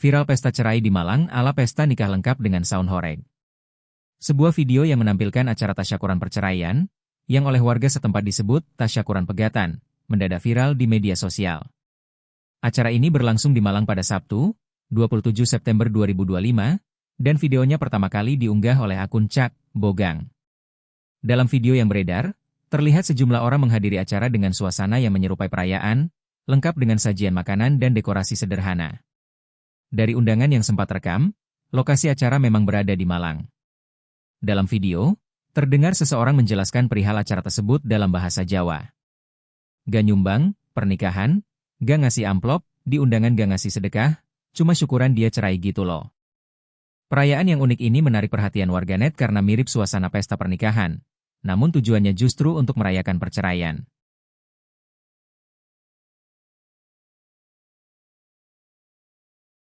Viral pesta cerai di Malang ala pesta nikah lengkap dengan sound horeg. Sebuah video yang menampilkan acara tasyakuran perceraian, yang oleh warga setempat disebut tasyakuran pegatan, mendadak viral di media sosial. Acara ini berlangsung di Malang pada Sabtu, 27 September 2025, dan videonya pertama kali diunggah oleh akun Cak Bogang. Dalam video yang beredar, terlihat sejumlah orang menghadiri acara dengan suasana yang menyerupai perayaan, lengkap dengan sajian makanan dan dekorasi sederhana. Dari undangan yang sempat rekam, lokasi acara memang berada di Malang. Dalam video, terdengar seseorang menjelaskan perihal acara tersebut dalam bahasa Jawa. Gak nyumbang, pernikahan, gak ngasih amplop, di undangan gak ngasih sedekah, cuma syukuran dia cerai gitu loh. Perayaan yang unik ini menarik perhatian warganet karena mirip suasana pesta pernikahan, namun tujuannya justru untuk merayakan perceraian.